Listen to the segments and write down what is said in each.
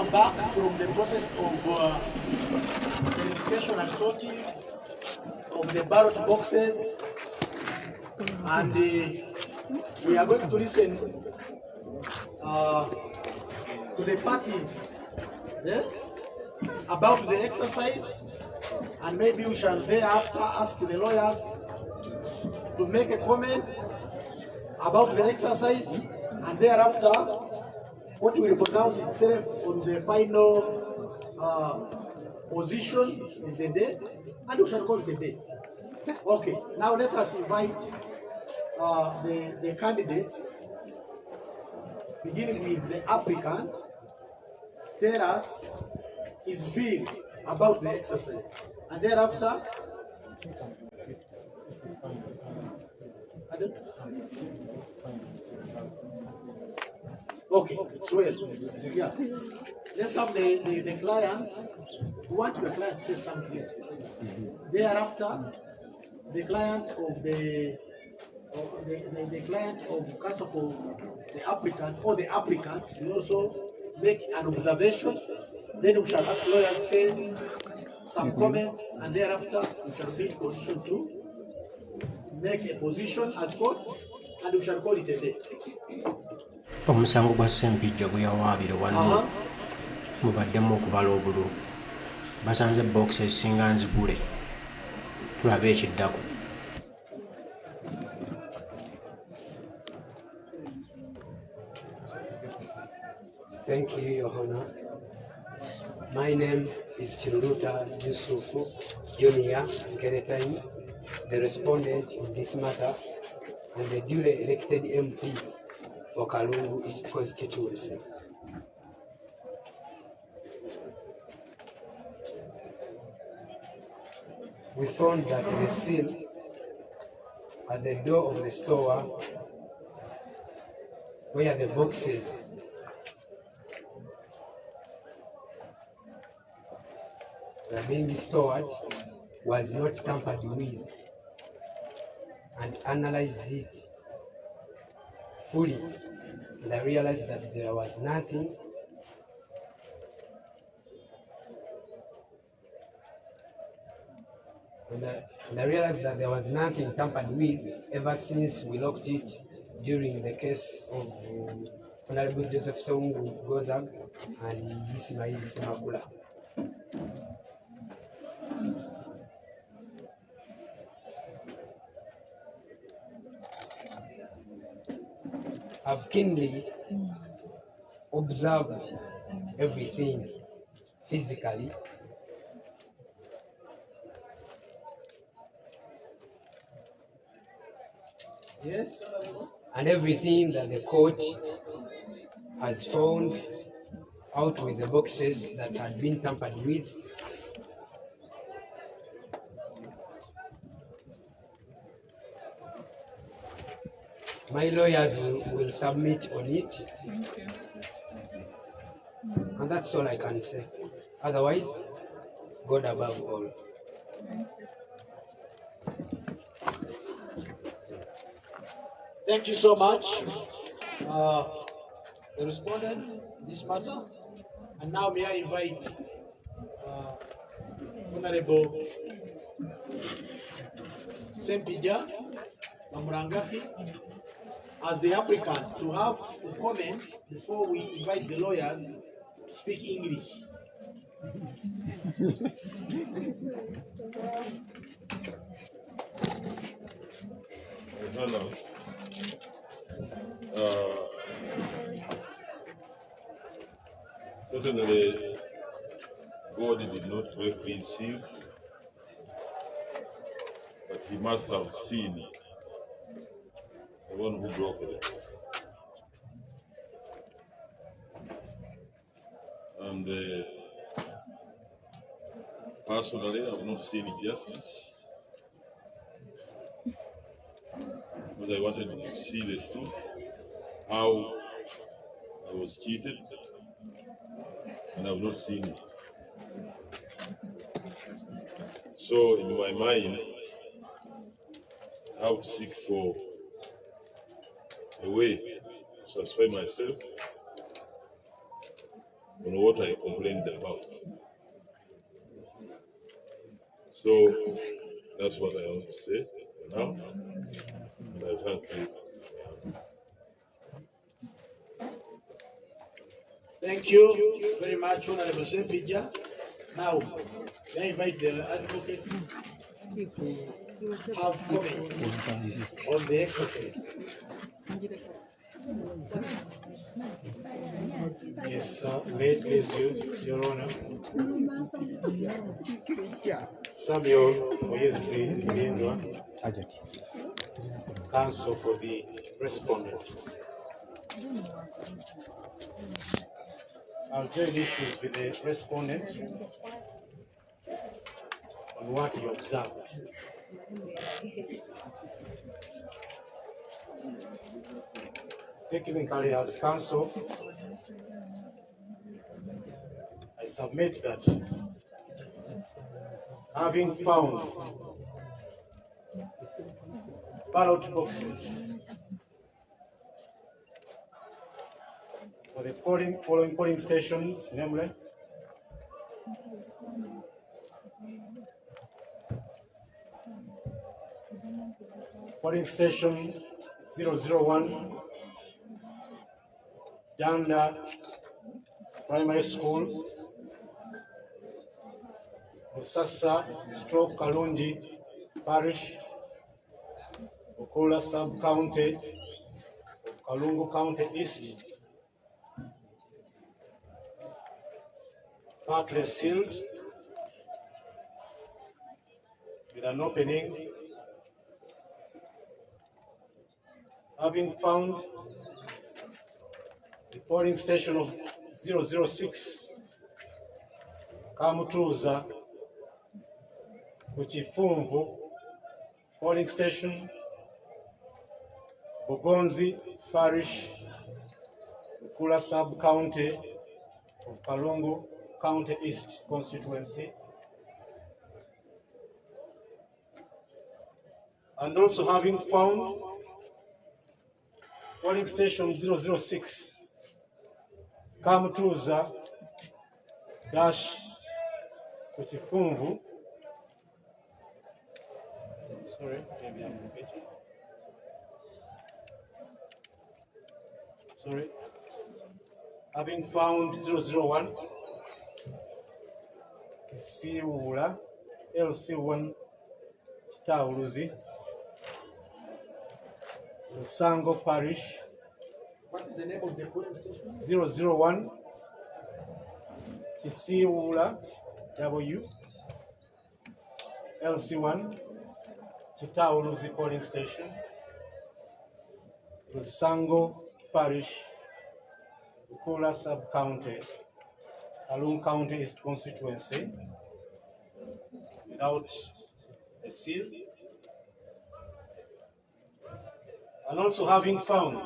come back from the process of verification and sorting of the ballot boxes, and we are going to listen to the parties about the exercise, and maybe we shall thereafter ask the lawyers to make a comment about the exercise, and thereafter what will pronounce itself on the final position of the day, and we shall call it a day. Okay, now let us invite the candidates, beginning with the applicant, to tell us his view about the exercise, and thereafter, okay, it's well. Yeah. Let's have the client. We want the client to say something. Thereafter, the client of the client of counsel for the applicant, or the applicant will also make an observation. Then we shall ask lawyers to say some comments, and thereafter we shall be in position to make a position as court, and we shall call it a day. Omusango gwa Ssempijja guyawaabire wano mubaddemu okubala obululu. Basanze box ezisinga nzigule. Tulabe ekiddako. Thank you, Your Honor. My name is Chiruruta Yusufu Junior Geretai, the respondent in this matter and the duly elected MP for Kalungu East constituency. We found that the seal at the door of the store where the boxes were being stored was not tampered with, and analyzed it fully, and I realized that there was nothing and I realized that there was nothing tampered with ever since we locked it during the case of Honorable Joseph Songu Gozag and Ismail Simakula. I've keenly observed everything physically, yes, and everything that the court has found out with the boxes that had been tampered with. My lawyers will submit on it, and that's all I can say. Otherwise, God above all. Thank you so much, the respondent in this matter. And now may I invite Honorable Ssempijja as the applicant to have a comment before we invite the lawyers to speak English. Certainly, God did not break his seal, but he must have seen the one who broke it. And personally, I have not seen justice, because I wanted to see the truth, how I was cheated, and I have not seen it. So in my mind, I have to seek for a way to satisfy myself on what I complained about. So that's what I want to say for now, and I thank you. Thank you very much, Honorable Ssempijja. Now, I invite the advocate to have comments on the exercise. Yes, may it please you, Your Honor. Samuel Moyezi Lindwa, counsel for the respondent. I'll join issues with the respondent on what he observed. Technically, as counsel, I submit that having found ballot boxes for the following polling stations, namely polling station 001, Danda Primary School, Musasa Stroke Kalungi Parish, Okola Sub-County, Kalungu County East, partly sealed with an opening. Having found the polling station of 006, Kamutuza, Kuchifumvu, polling station, Bogonzi Parish, Kula Sub-County of Kalungu County East constituency, and also having found polling station 006, Kamutuza dash Kuchifumvu, sorry, maybe I'm repeating. Sorry. Having found 001, Siwula, LC1, Chitauluzi, Lusango Parish, What is the name of the polling station? 001, Chisiwula, W, LC1, Chitauluzi polling station, Lusango Parish, Kula Sub-County, Kalungu County East constituency, without a seal, and also having found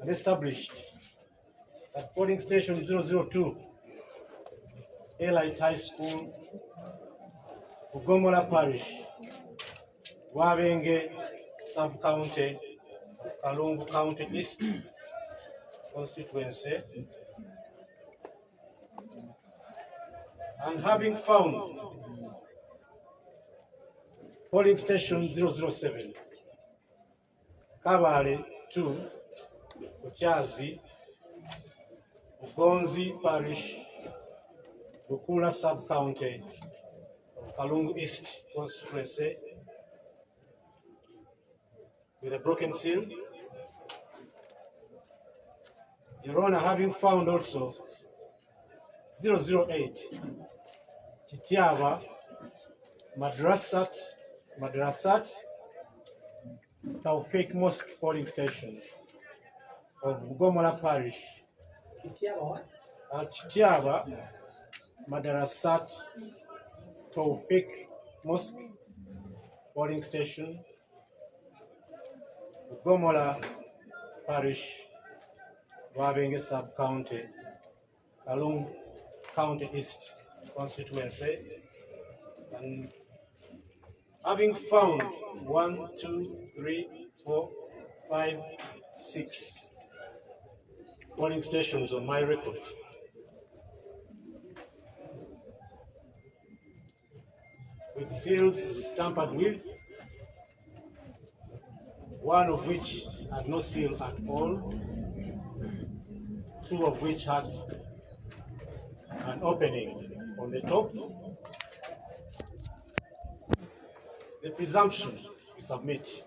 and established that polling station 002, Elite High School, Ugomola Parish, Wabenge Sub-County, Kalungu County East constituency, and having found polling station 007, Kabale 2, Uchazi, Ugonzi Parish, Bukula Sub-County, Kalungu East constituency, with a broken seal. Your Honor, having found also 008, Chitiaba, Madrasat Taufik Mosque polling station of Gomola Parish. Chitiaba, Madrasat Taufik Mosque polling station, Gomola Parish, Wabenge Sub-County, Kalungu County East constituency, and having found 1, 2, 3, 4, 5, 6 polling stations on my record, with seals tampered with, one of which had no seal at all, two of which had an opening on the top. The presumption we submit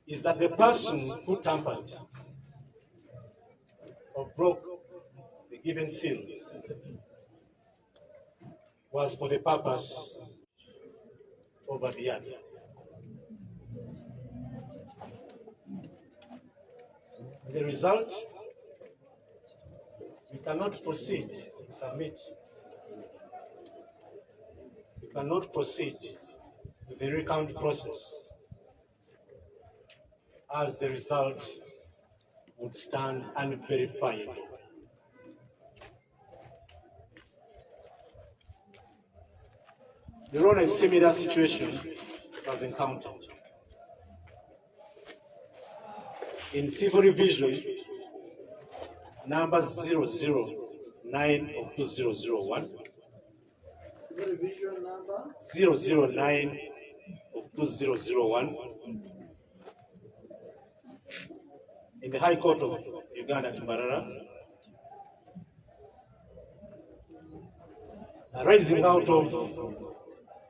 is that the person who tampered or broke the given seals was for the purpose over the other. The result, we cannot proceed to submit. We cannot proceed with the recount process as the result would stand unverifiable. Your Honor, a similar situation was encountered. In civil revision number 009 of 2001, Revision number 009 of 2001, in the High Court of Uganda at Mbarara, arising out of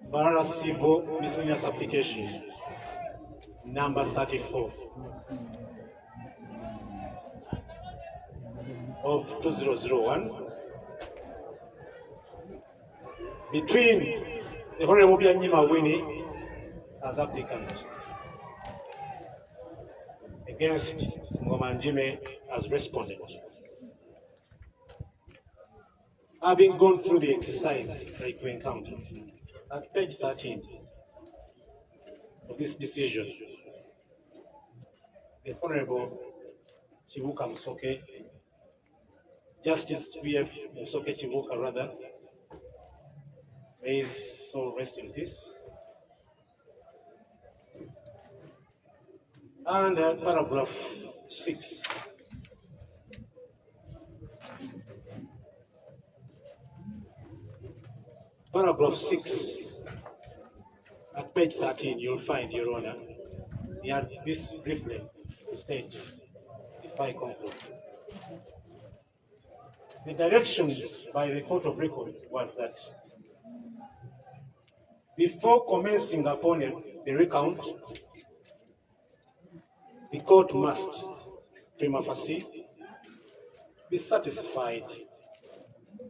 Mbarara Civil Miscellaneous Application number 34 of 2001, between the Honorable Byanyima Winnie as applicant against Ngoma Njime as respondent. Having gone through the exercise like we encountered, at page 13 of this decision, the Honorable Chibuka Musoke, Justice V.F. Musoke Chibuka rather, may his soul rest in peace. And paragraph 6. Paragraph 6 at page 13, you'll find, Your Honor, he has this briefly to state, if I conclude. The directions by the Court of Record was that before commencing upon the recount, the court must, prima facie, be satisfied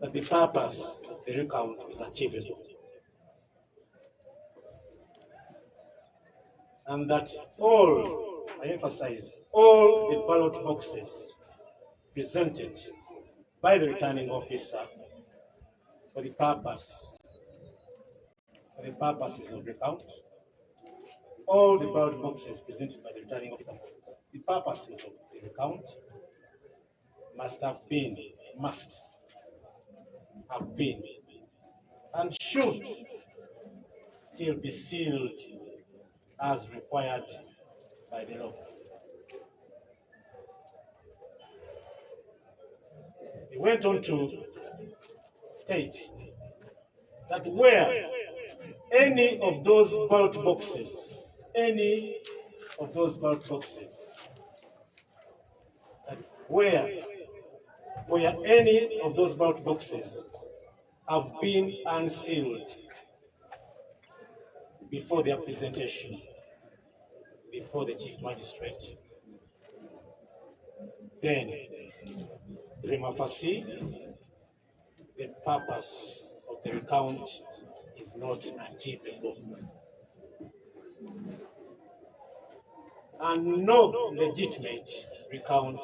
that the purpose of the recount is achievable, and that all, I emphasize, all the ballot boxes presented by the returning officer for the purposes of the recount, all the ballot boxes presented by the returning officer for the purposes of the recount must have been, and should still be sealed as required by the law. He went on to state that where any of those ballot boxes, where any of those ballot boxes have been unsealed before their presentation before the Chief Magistrate, then prima facie, the purpose of the recount is not achievable, and no legitimate recount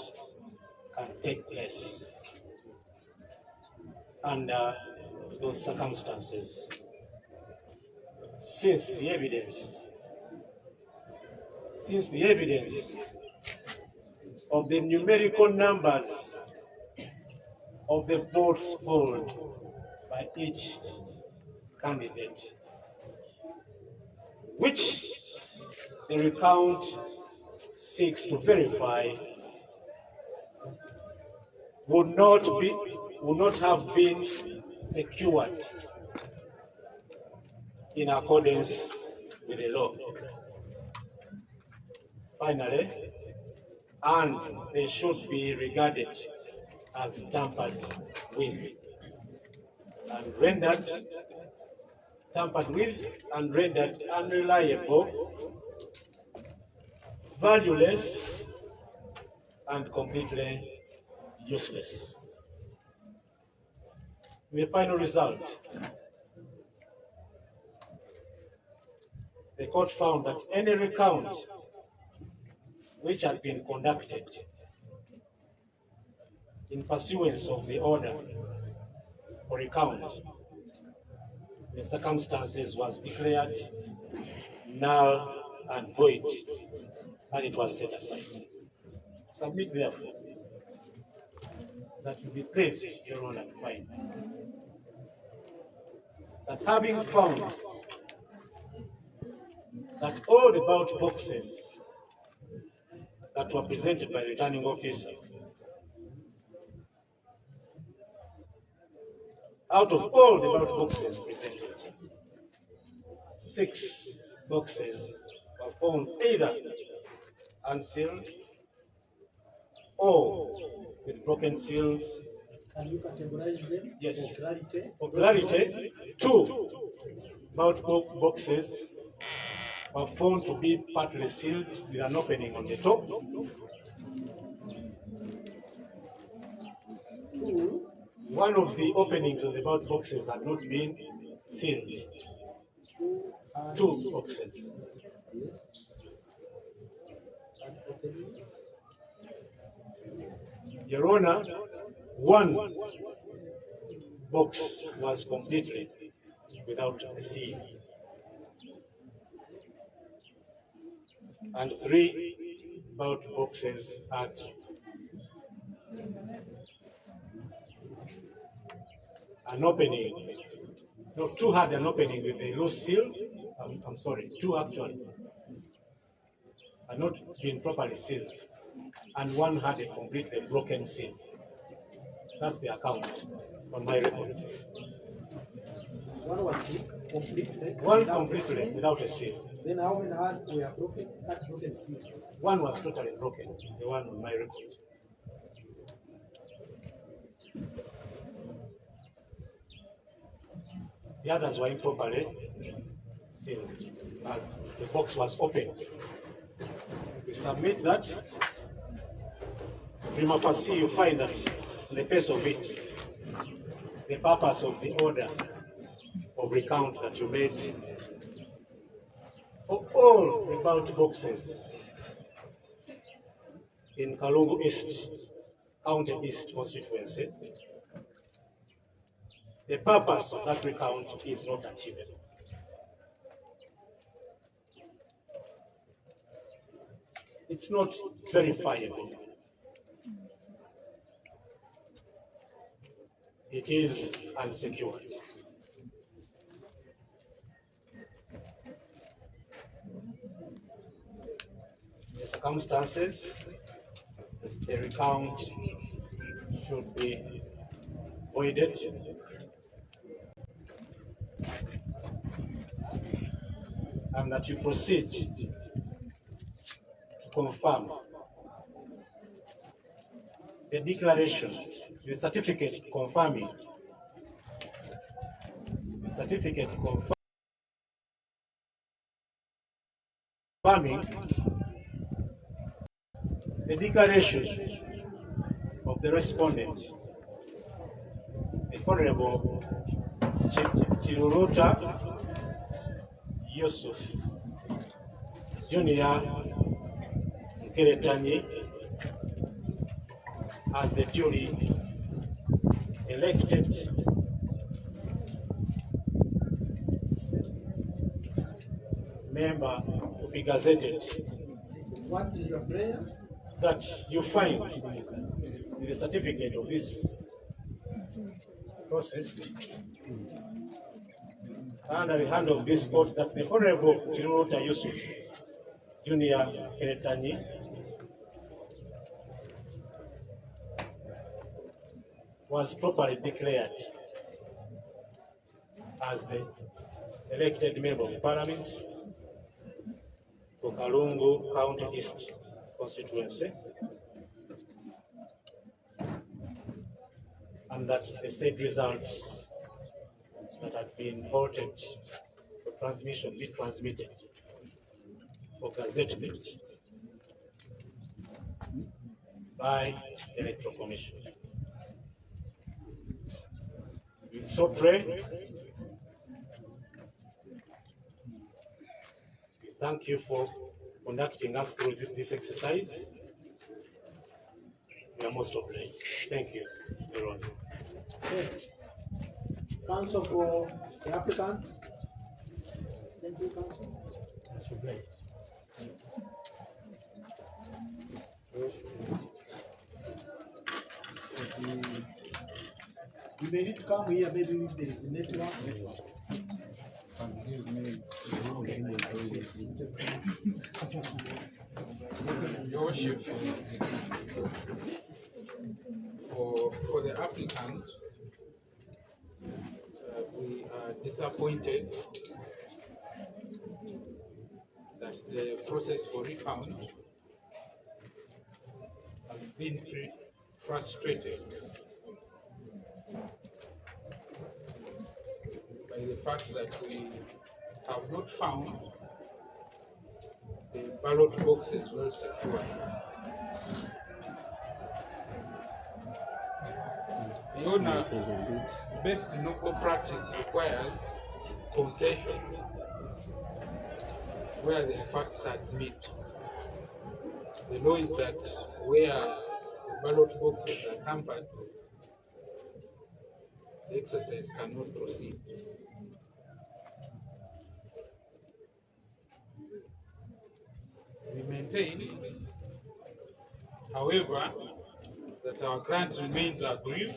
can take place under those circumstances, since the evidence of the numerical numbers of the votes polled by each candidate, which the recount seeks to verify, would not have been secured in accordance with the law. Finally, and they should be regarded as tampered with and rendered unreliable, valueless, and completely useless. The final result, the court found that any recount which had been conducted in pursuance of the order or recount, the circumstances was declared null and void, and it was set aside. Submit therefore that you be pleased, Your Honor, to find that having found that all the ballot boxes that were presented by the returning officers, out of all the ballot boxes presented, 6 boxes were found either unsealed or with broken seals. Can you categorize them? Yes. For clarity. For clarity, 2 ballot boxes were found to be partly sealed with an opening on the top. 1 of the openings of the ballot boxes had not been sealed. 2 boxes. Yes. And openings. Your Honor, 1 box was completely without a seal, and 3 ballot boxes had an opening. No, 2 had an opening with a loose seal. I'm sorry, 2 actually had not been properly sealed, and 1 had a completely broken seal. That's the account on my record. One was completely. 1 completely without a seal. Then how many were broken? Had broken seals. 1 was totally broken, the one on my record. The others were improperly sealed as the box was opened. We submit that. Prima facie, you find that on the face of it, the purpose of the order of recount that you made for all the ballot boxes in Kalungu East, County East constituency, the purpose of that recount is not achievable. It's not verifiable. It is unsecured. The circumstances, the recount should be voided and that you proceed to confirm the declaration, the certificate confirming, the declaration of the respondent, the Honorable Chiruruta Yusuf Junior Nkeretanyi, as the duly elected member to be gazetted. What is your prayer? That you find in the certificate of this process under the hand of this court that the Honorable Chiruruta Yusuf Junior Nkeretanyi was properly declared as the elected member of parliament for Kalungu County East constituency, and that the said results that had been altered for transmission be transmitted for gazettement by the Electoral Commission. We so pray. We thank you for conducting us through this exercise. We are most obliged. Thank you, Your Honor. Okay. Counsel for the applicant. Thank you, counsel. That's great. You may need to come here, maybe if there is a network. Your Worship, for the applicant, we are disappointed that the process for recount has been frustrated by the fact that we have not found the ballot boxes well secured. The owner, best local practice requires concession where the facts are met. The law is that where the ballot boxes are tampered, the exercise cannot proceed. We maintain, however, that our grant remains aggrieved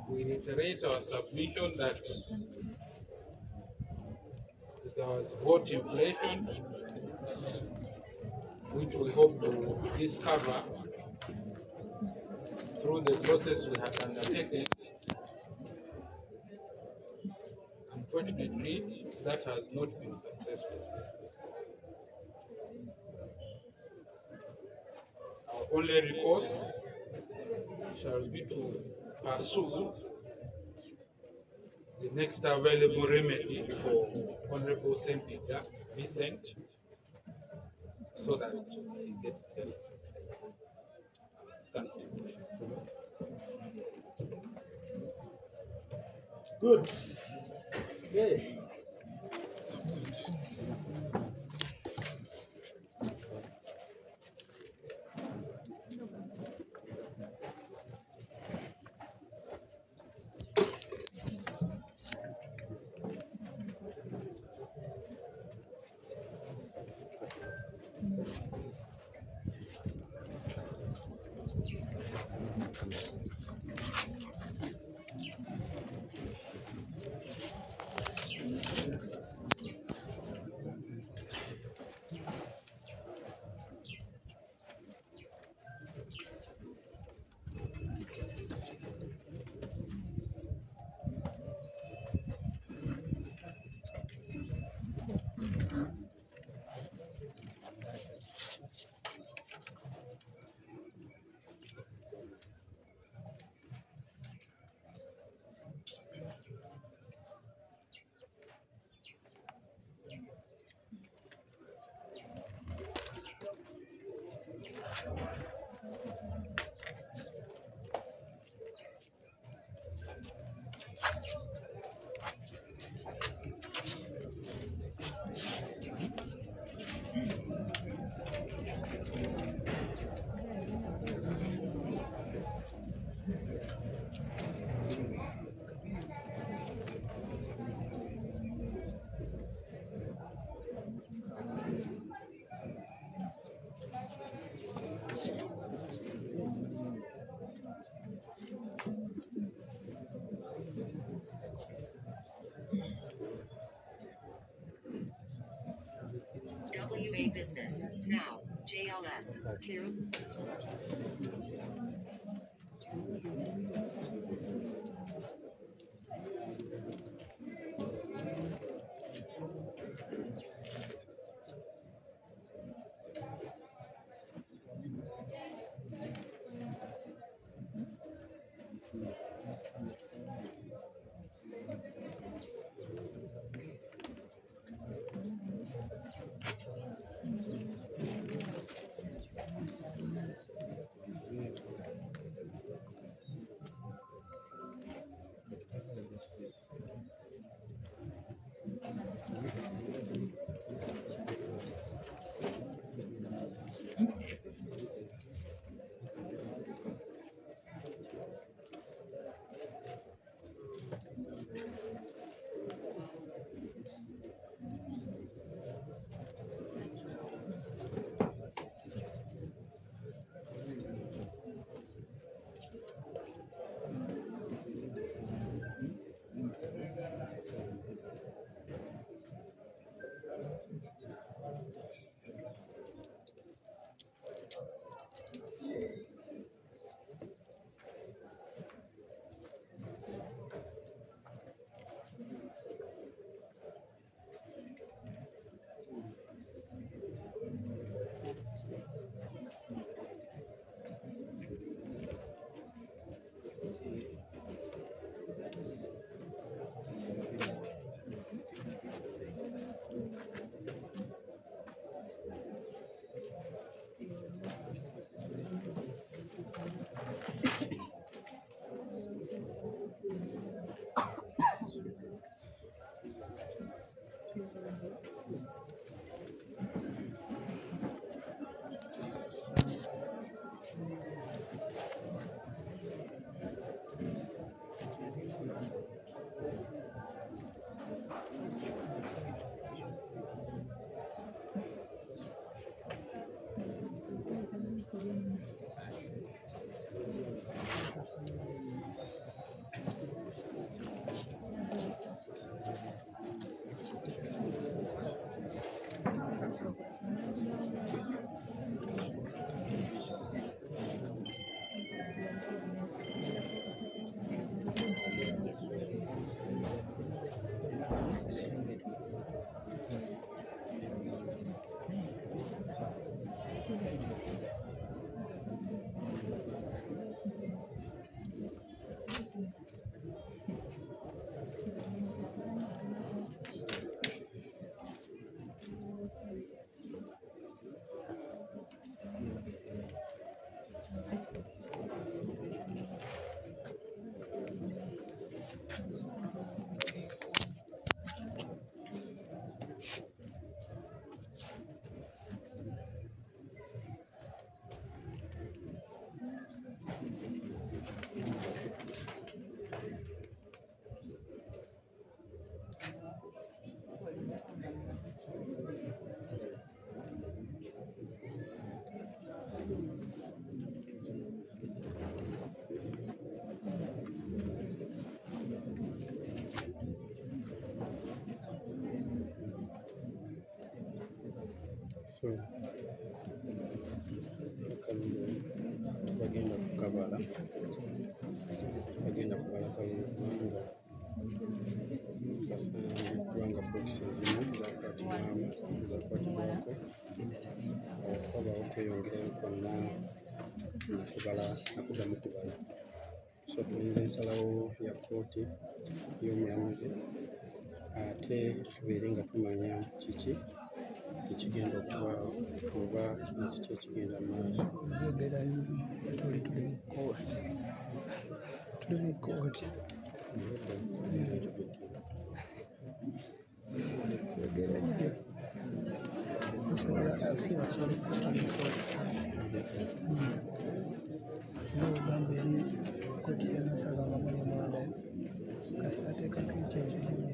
we reiterate our submission that there was vote inflation, which we hope to discover through the process we have undertaken. Unfortunately, that has not been successful. Our only recourse shall be to pursue the next available remedy for Honorable Ssempijja Vincent so that he gets justice. Thank you. Good. Okay. WA Business Now JLS Clear. So bagenda kukabala kalungi kubanga basangiddwa nga bokisi ezimu zakwatibwako okwabawo okweyongerayo kwonna nakuddamu kubala. So tulinze ensalawo ya kkooti y'omulamuzi ate tubeere nga tumanya kiki ekigenda okubaawo oba kiki ekigenda mu maaso. Tuli mu kkooti. N'ogamba eri kkooti y'ensala nga muli mwanda kasita ateekako ekyekimu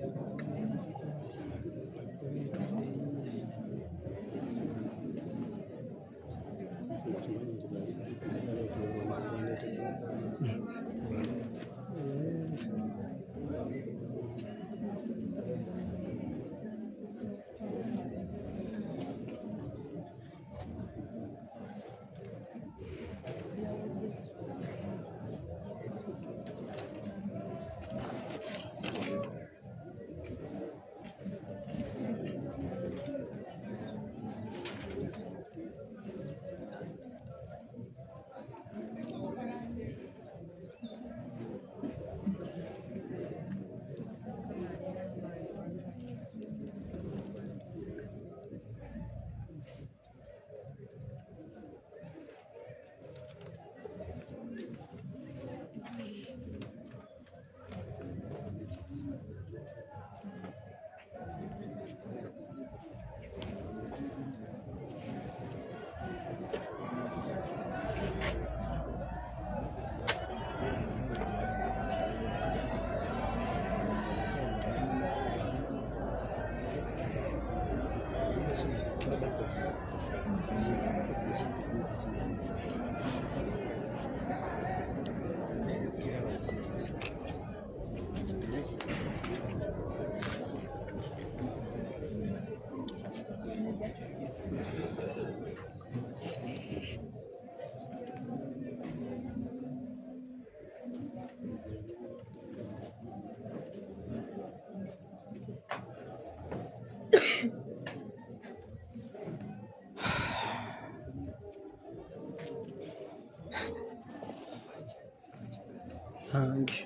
nange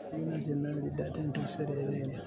sirina kye naalidde ate ntuuse leero eno.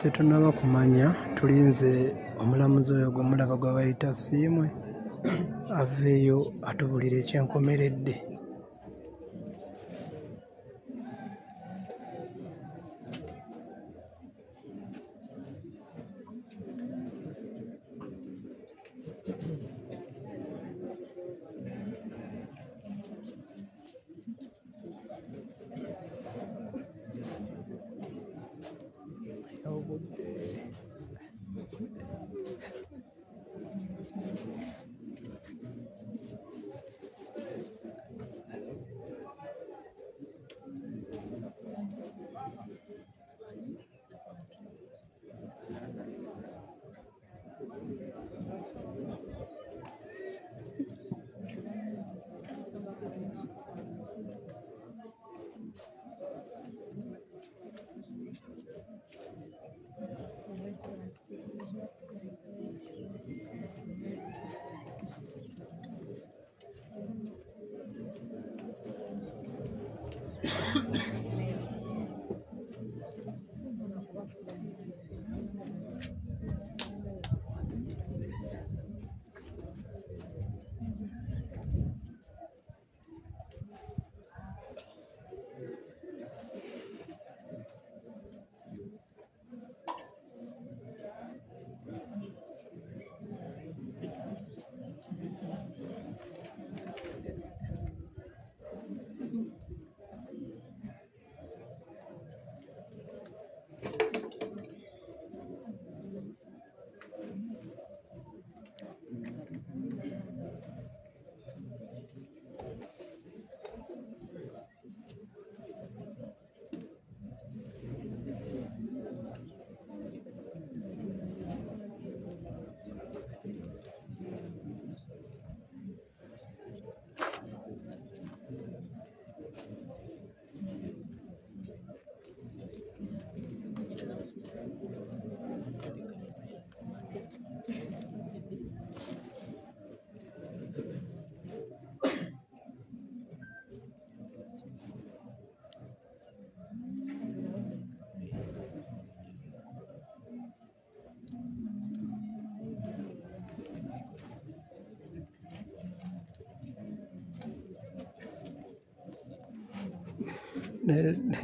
Tetunnaba kumanya tulinze omulamuzi oyo gwe mulaba gwe bayita Siimwe aveeyo atubulira ekyenkomeredde.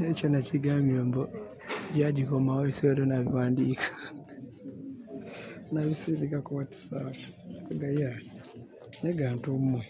Ekyo nakigambye mbu byagikomawo ebisero nabiwandiika nabisindika ku WhatsApp gaya naye gantuumwe.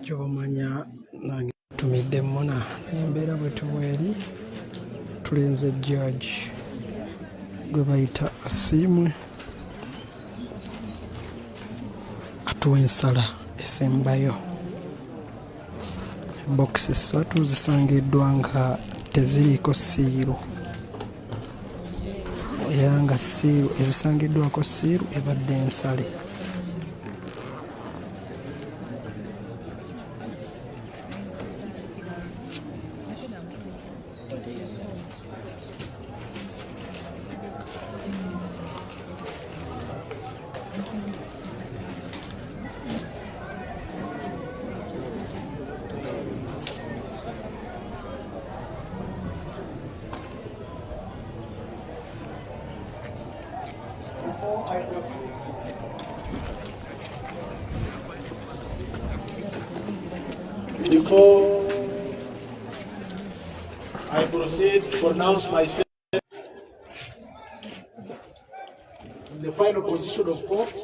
Ky'omanya nange tumidde muna naye embeera bwe tubweri tulinze judge gwe bayita Asiimwe atuwa ensala esembayo. Bokisi 3 zisangiddwa nga teziriiko siiru era nga siiru ezisangiddwako siiru ebadde ensale. Before I proceed, Before I proceed to pronounce myself in the final position of court,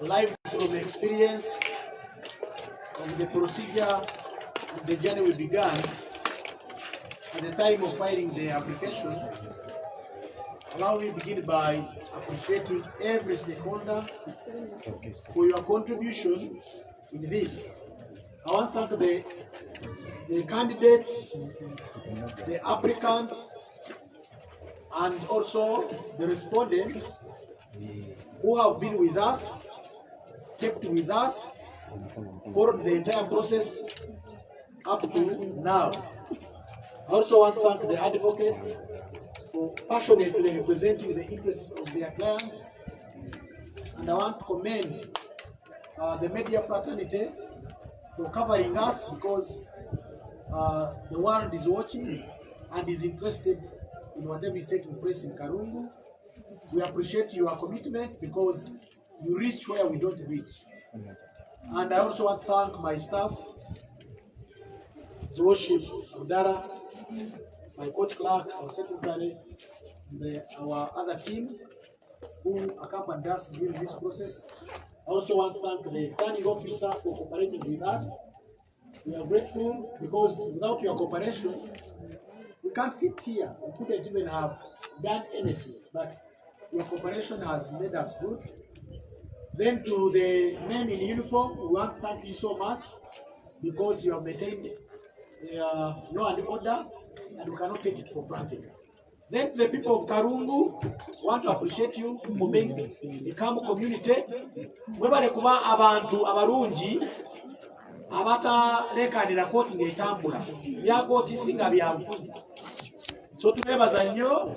live from experience of the procedure and the journey we began at the time of filing the application, allow me to begin by appreciating every stakeholder for your contribution in this. I want to thank the candidates, the applicant, and also the respondents who have been with us, kept with us, followed the entire process up to now. I also want to thank the advocates for passionately representing the interests of their clients. And I want to commend the media fraternity for covering us, because the world is watching and is interested in whatever is taking place in Karungu. We appreciate your commitment because you reach where we don't reach. And I also want to thank my staff, Worship Abdara, my court clerk, our secretary, and our other team who accompanied us during this process. I also want to thank the returning officer for cooperating with us. We are grateful because without your cooperation, we can't sit here. We couldn't even have done anything. But your cooperation has made us good. Then to the men in uniform, we want to thank you so much because you have maintained law and order, and we cannot take it for granted. Then to the people of Karungu, want to appreciate you for being a calm community. Mwebale kuba abantu abarungi abatarekanira kooti ng'etambula bya kooti singa byabufuzi. So tubebaza nnyo.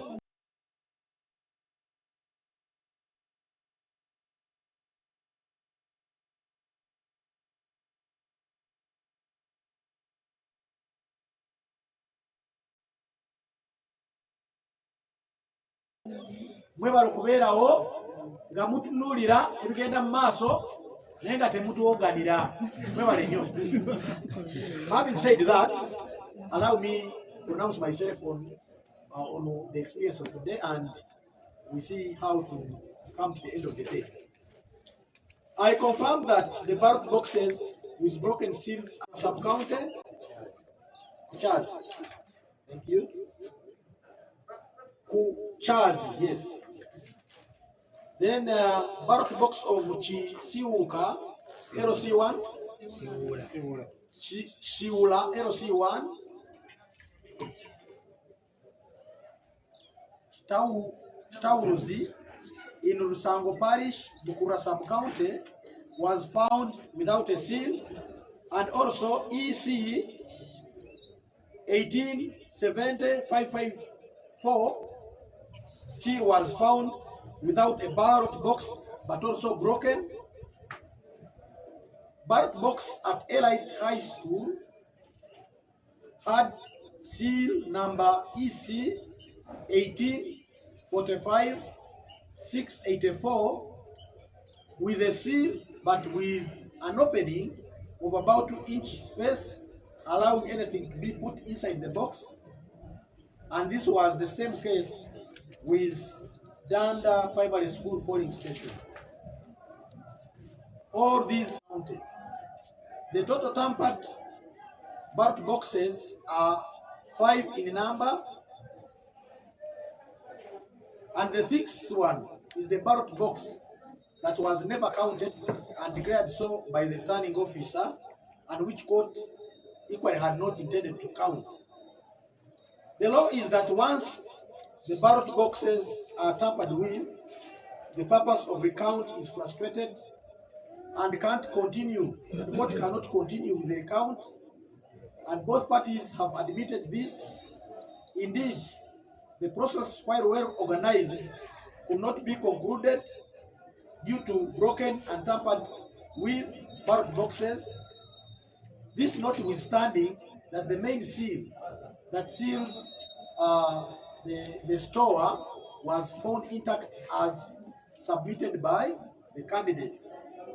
Mwebale kubeerawo nga mutunuulira ebigenda mu maaso naye nga temutuwoganira. Mwebale nnyo. Having said that, allow me to pronounce myself on the experience of today, and we see how to come to the end of the day. I confirm that the ballot boxes with broken seals are sub-counted. Chaz. Thank you. Chaz, yes. Then ballot box of Siuka, LC1. Siula, LC1. Tauruzi in Rusango Parish, Bukura sub-county, was found without a seal, and also EC 1870554 seal was found without a ballot box but also broken. Ballot box at Elite High School had seal number EC 1845684 with a seal but with an opening of about 2-inch space, allowing anything to be put inside the box. And this was the same case with Danda Primary School polling station. All these counted. The total tampered ballot boxes are 5 in number, and the sixth one is the ballot box that was never counted and declared so by the returning officer, and which court equally had not intended to count. The law is that once the ballot boxes are tampered with, the purpose of recount is frustrated and can't continue. The court cannot continue with the recount, and both parties have admitted this. Indeed, the process, while well organized, could not be concluded due to broken and tampered with ballot boxes. This notwithstanding that the main seal that sealed the store was found intact as submitted by the candidates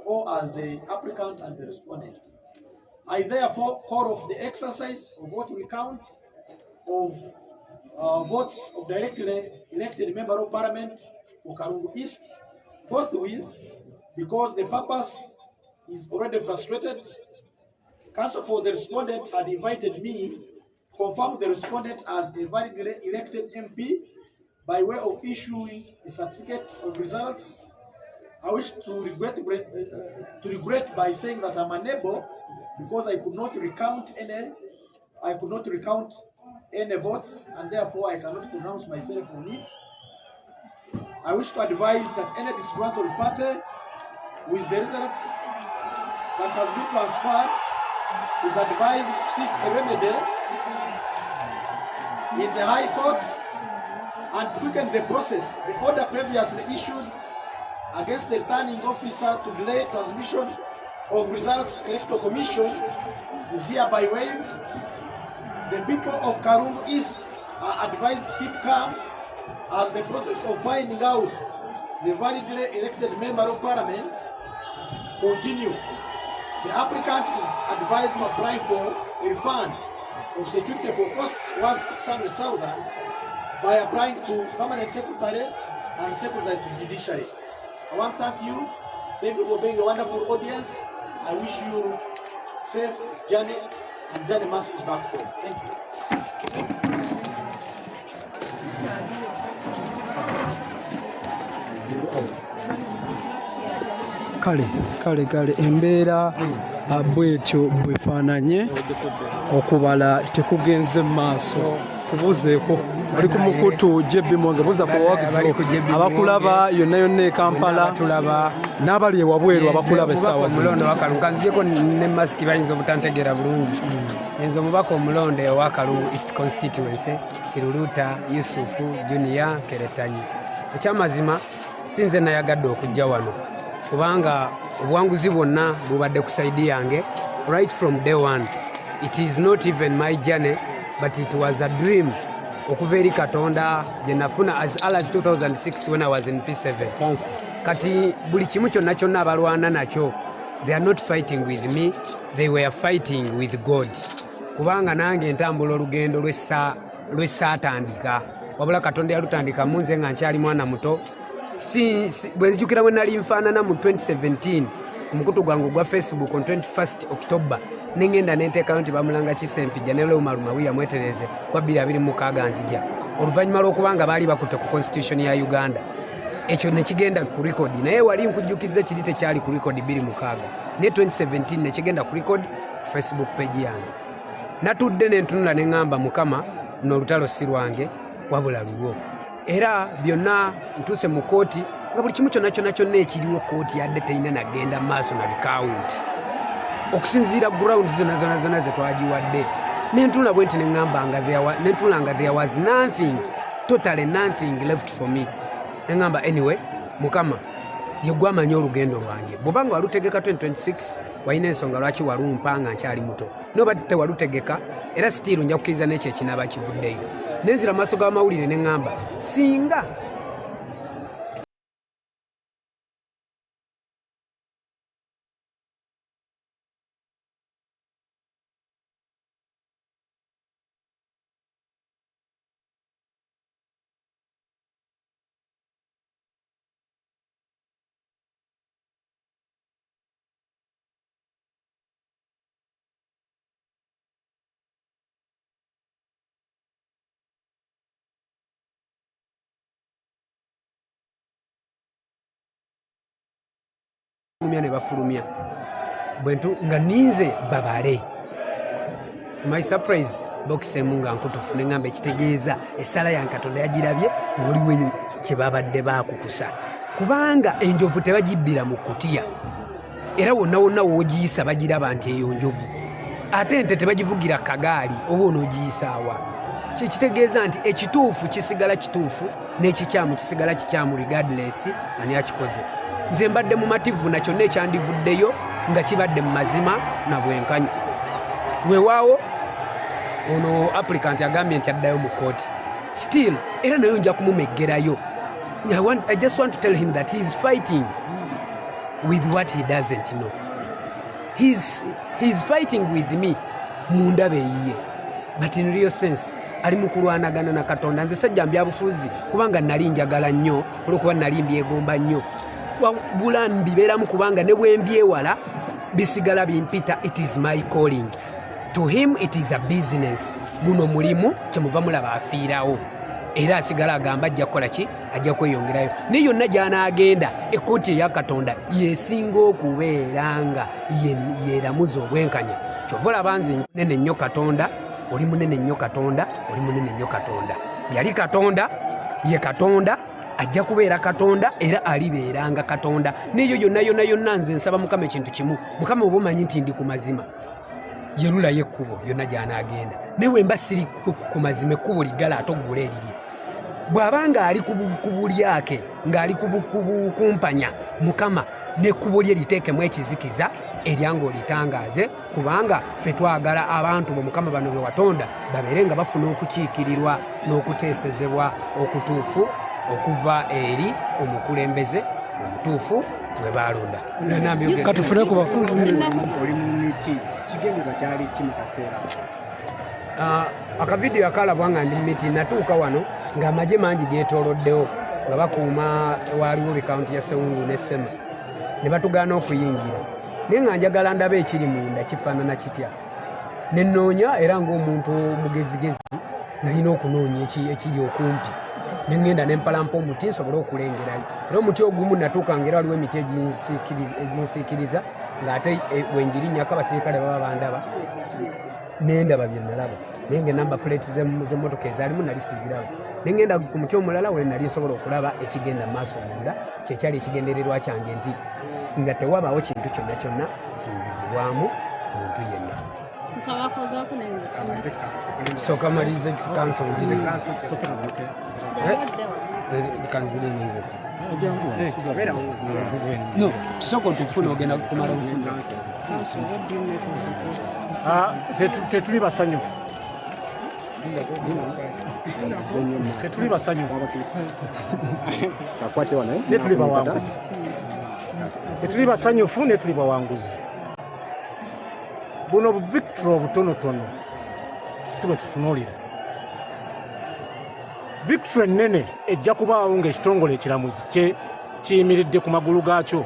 or as the applicant and the respondent. I therefore call off the exercise of vote recount of votes of directly elected member of parliament for Karungu East forthwith, because the purpose is already frustrated. Counsel for the respondent had invited me to confirm the respondent as a validly elected MP by way of issuing a certificate of results. I wish to regret by saying that I'm unable, because I could not recount any votes, and therefore I cannot pronounce myself on it. I wish to advise that any disgruntled party with the results that has been transferred is advised to seek a remedy in the High Court and to quicken the process. The order previously issued against the returning officer to delay transmission of results to Electoral Commission is hereby waived. The people of Karungu East are advised to keep calm as the process of finding out the validly elected member of parliament continue. The applicant is advised to apply for a refund of security for costs worth 600,000 by applying to Permanent Secretary and Secretary to Judiciary. I want to thank you. Thank you for being a wonderful audience. I wish you safe journey and journey masses back home. Thank you. kale embeera bwetyo bwefaananye okubala tekugenze mu maaso. Tubuzeeko oli ku mukutu Jebbi Mwange, buuza ku bawagizi abakulaba yonna yonna e Kampala n'abali ewabweru abakulaba essaawa omulondo wa Kalungu. Kanzijeko ne masiki bayinza obutantegeera bulungi. Nze omubaka omulondo ewa Kalungu East Constituency, Kiruluta Yusufu Junior Keretanyi. Ekyamazima sinze nayagadde okujja wano kubanga obuwanguzi bwonna bubadde ku saidi yange right from day one. It is not even my journey, but it was a dream okuva eri Katonda gye nafuna as early as 2006 when I was in P7. Kati buli kimu kyonna kyonna abalwana nakyo, they are not fighting with me, they were fighting with God. Kubanga nange ntambula olugendo lw'essaatandika, wabula Katonda yalutandika mu nze nga nkyali mwana muto. Bwe nzijukira bwe nali nfaanana mu 2017 ku mukutu gwange gwa Facebook on 21st October, nengenda nenteekayo nti bamulanga Ssempijja ne Leumaluma yamwetereze kwa 2026 nzija oluvannyuma lw'okubanga baali bakutte ku constitution ya Uganda. Ekyo ne kigenda ku record, naye wali nkujjukiza kiri tekyali ku record 2026 ne 2017 ne kigenda ku record Facebook page yange. Natudde ne ntunula ne ngamba Mukama n'olutalo si lwange wabula lulwo. Era byonna ntuse mu kooti nga buli kimu kyonna kyonna ekiriwo kooti yadde teyina nagenda maaso na bikawunti okusinziira ground zonna ze twagiwadde. Nentula bwe nti neŋŋamba nga there was nothing, totally nothing left for me. Neŋŋamba anyway, Mukama yegwe amanyi olugendo lwange. Bw'obanga walutegeka 2026 walina ensonga lwaki walumpa nga nkyali muto, noba tewalutegeka era sitiiru nja kukkiriza n'ekyo ekinaaba kivuddeyo. Nenzira maaso g'amawulire neŋŋamba singa ne bafulumya bwentu nga ninze babale. My surprise box emu nga nkutufu neŋŋamba ekitegeeza essala ya Katonda yagirabye ng'oliwe kye babadde baakukusa, kubanga enjovu tebagibbira mu kutiya era wonna wonna woogiyisa bagiraba nti eyo njovu, ate ente tebagivugira kagaali oba onoogiyisaawa. Kitegeeza nti ekituufu kisigala kituufu n'ekikyamu kisigala kikyamu regardless ani akikoze. Nze mbadde mu mativu na kyonna ekyandivuddeyo nga kibadde mu mazima na bwenkanya. Weewaawo ono applicant agambye nti addayo mu kooti still, era nayo nja kumumeggerayo. I just want to tell him that he is fighting with what he doesn't know. he's fighting with me mundabe yiye, but in real sense ali mukulwanagana na Katonda. Nze sajja mbyabufuzi kubanga nali njagala nnyo olwokuba nali mbyegomba nnyo, wabula mbibeeramu kubanga ne bwe mbyewala bisigala bimpita. It is my calling. To him it is a business. Guno mulimu kyemuva mulaba afiirawo, era asigala agamba ajja kukola ki, ajja kweyongerayo. Ne yonna gy'anaagenda ekkooti eya Katonda yeesinga okubeera nga yeeramuza obwenkanya. Kyova olaba nze nene nnyo Katonda, oli munene nnyo Katonda, oli munene nnyo Katonda. Yali Katonda, ye Katonda, ajja kubeera Katonda era alibeeranga Katonda. Neyo yonna nze nsaba Mukama ekintu kimu, Mukama oba omanyi nti ndi ku mazima, yerula yekkubo yonna gy'anaagenda. Newe mba siri ku mazima, ekkubo liggala ate oggula eriri. Bw'abanga ali ku bulyake ng'ali kumpanya, Mukama n'ekkubo lye liteekemu ekizikiza eryanga olitangaaze, kubanga ffe twagala abantu bo Mukama bano be watonda babeere nga bafuna okukiikirirwa n'okuteesezebwa okutuufu okuva eri omukulembeze omutuufu gwe balonda. Katufune kuba oli mu miti kigendera kyali kimu kaseera akavidiyo akalabwa nga ndi miti, natuuka wano ng'amagye mangi geetooloddewo nga bakuuma waaliwo bikawunti ya Sewungu ne Ssema, ne batugaana okuyingira. Naye nga njagala ndaba ekiri munda kifaanana kitya, ne nnoonya era ng'omuntu omugezigezi nalina okunoonya ekiri okumpi, ne ŋŋenda ne mpalampa omuti nsobole okulengerayo. Era omuti ogumu natuuka ng'era waliwo emiti eginsiikiriza ng'ate wenjirinnyako abasirikale baba bandaba, n'endaba bye nalaba, naye ng'enamba puleeti z'emmotoka ezaalimu nali siziraba. Ne ŋŋenda ku muti omulala we nali nsobola okulaba ekigenda mu maaso munda, kyekyali ekigendererwa kyange nti nga tewabaawo kintu kyonna kyonna kiyingizibwamu muntu yenna. Soka malirize kanso kanziri nze no soko tufuna ogenda kumala obufuna. Tetuli basanyufu, tetuli basanyufu, ne tuli bawanguzi, tetuli basanyufu ne tuli bawanguzi. Buno victory obutonotono si bwe tutunuulira. Victory ennene ejja kubaawo ng'ekitongole ekiramuzi kiyimiridde ku magulu gaakyo.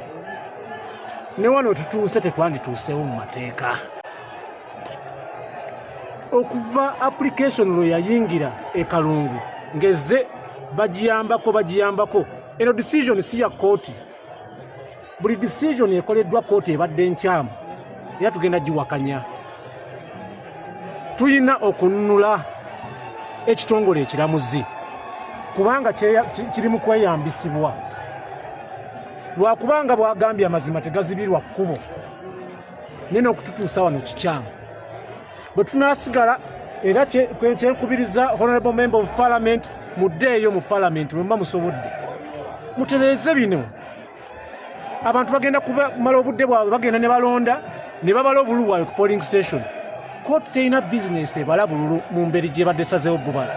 Ne wano tutuuse tetwandituuseewo mu mateeka. Okuva application lwe yayingira e Kalungu ng'ezze bagiyambako. Eno decision si ya kooti. Buli decision ekoleddwa kooti ebadde nkyamu era tugenda giwakanya. Tuyina okununula ekitongole ekiramuzi kubanga kiri mu kweyambisibwa. Lwakubanga bwagambye amazima tegazibirwa kkubo, nene okututuusa wano kikyamu. Bwe tunaasigala era kyenkubiriza Honorable Member of Parliament, muddeeyo mu Parliament mwe muba musobodde mutereeze bino. Abantu bagenda kumala obudde bwabwe bagenda ne balonda ne babala obululu bwabwe ku polling station. Kooti terina bizinesi ebala bululu mu mberi gye badde esazeewo bubala.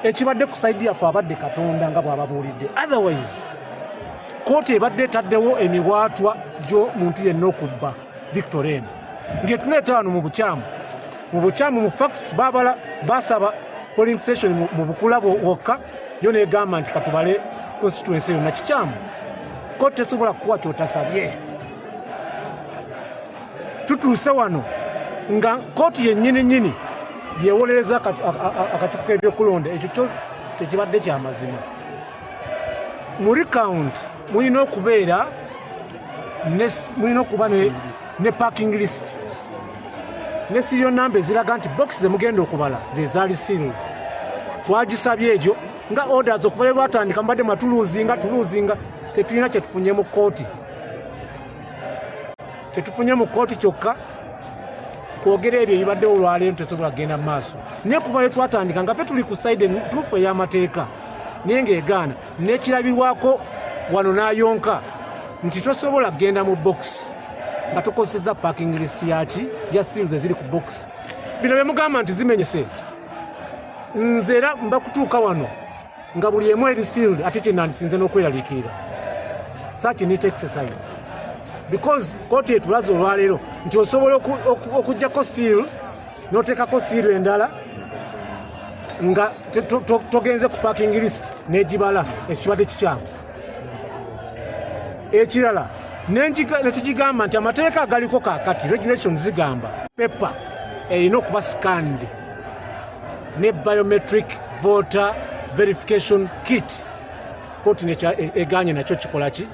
Ekibadde ku saidi yaffe abadde Katonda nga bw'ababuulidde. Otherwise kooti ebadde etaddewo emiwaatwa gyo muntu yenna okubba Victoria eno ng'etuleeta wano mu bukyamu mu facts basaba polling station mu bukula wokka, yo neegamba nti katubale constituency yonna. Kikyamu kooti tesobola kukuwa kyotasabye. Tutuuse wano nga kooti yennyini yeewolereza akakiiko k'ebyokulonda, ekyo kyo tekibadde kyamazima. Mu recount mulina okuba ne parking list ne serial number eziraga nti box ze mugenda okubala ze zaali sealed. Twagisabye egyo nga orders okuva lwatandika mbadde matuluuzinga tetulina kyetufunye mu kooti. Kyetufunye mu kooti kyokka kwogera ebyo ebibaddewo olwaleero tesobola kugenda mu maaso. Naye kuva lwe twatandika nga tuli ku side tuufu ey'amateeka naye ng'egaana n'ekirabirwako wano n'ayonka nti tosobola kugenda mu box nga tukozesezza parking list ya seals eziri ku box. Bino bye mugamba nti zimenyese, nze era mba kutuuka wano nga buli emu eri sealed ate kye nandisinze n'okweraliikirira. Such neat exercise because kooti etulaze olwaleero nti osobola okuggyako siiru n'oteekako siiru endala nga togenze ku parking list n'egibala ekibadde kikyamu. Ekirala ne tugigamba nti amateeka agaliko kaakati regulations zigamba pepa erina okuba scanned ne biometric voter verification kit. Kooti eganye nakyo kikola ki?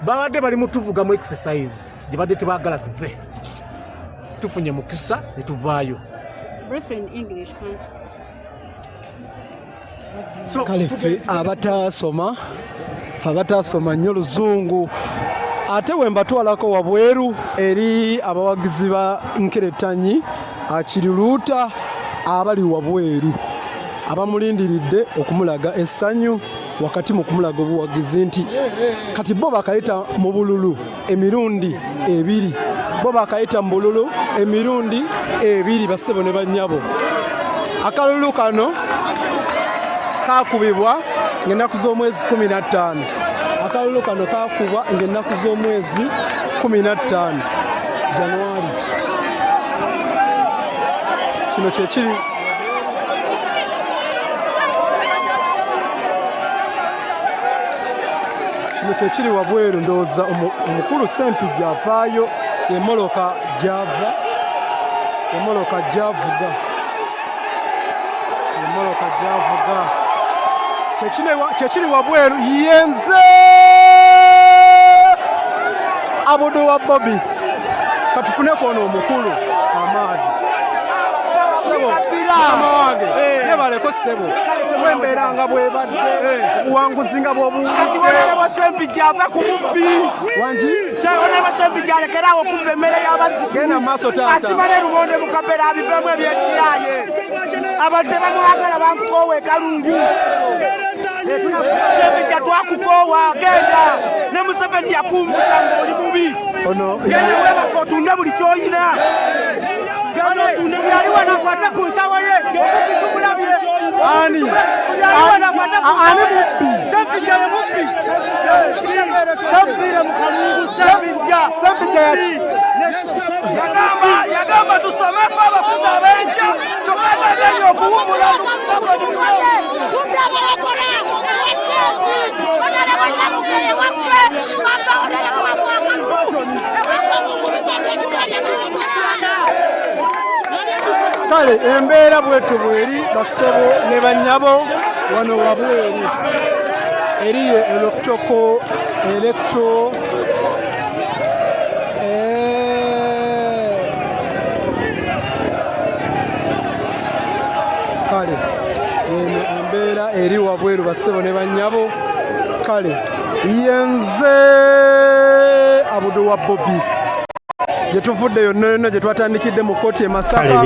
Babadde bali mutuvuga mu exercise gye badde tebaagala tuve, tufunye mukisa ne tuvaayo. Kale ffe abataasoma nnyo Luzungu ate we mbatwalako wabweru eri abawagizi ba Nkeretanyi akiriruuta abali wabweru abamulindiridde okumulaga essanyu wakati mu kumulaga obuwagizi nti kati bo bakayita mu bululu emirundi 2, bo bakayita mu bululu emirundi 2 bassebo ne bannyabo. Akalulu kano kakubibwa ng'ennaku z'omwezi 15. Akalulu kano kakubwa ng'ennaku z'omwezi 15 Januari. Kino kyekiri kyekiri wabweru. Ndowooza omukulu Ssempijja avaayo emmoloka gy'ava, emmoloka gy'avuga. Kyekiri wabweru yenze abodo wa Bobby katufune kono omukulu amaadi sebo mama wange yebaleko sebo wembeera nga bwebadde obuwanguzi nga bw'obuwangudde Ssempijja ava ku mubbi wangi Ssempijja alekeraawo okubba emmere y'abazigu genda maaso taata asimane lumonde mukabera abiveemu ebyekiraye abadde bamwagala bamukoowa kalungu Ssempijja twakukoowa genda ne Museveni yakumbuza ng'oli mubi genda webaka otunde buli ky'oyina genda otunde buli ali wanakwate ku nsawo ye okubitumulabye ani mubbi Ssempijja ye mubbi Ssempijja mu kalungu Ssempijja yagamba tusome fe abafuzi abenja kyokka tagenye okuwummula kale embeera bwetu bweri bassebo ne bannyabo wano wabweru eriyo electro kale eno embeera eri wabweru bassebo ne bannyabo. Kale yenze abudu wa Bobby gye tuvudde yonna gye twatandikidde mu kooti e Masaka.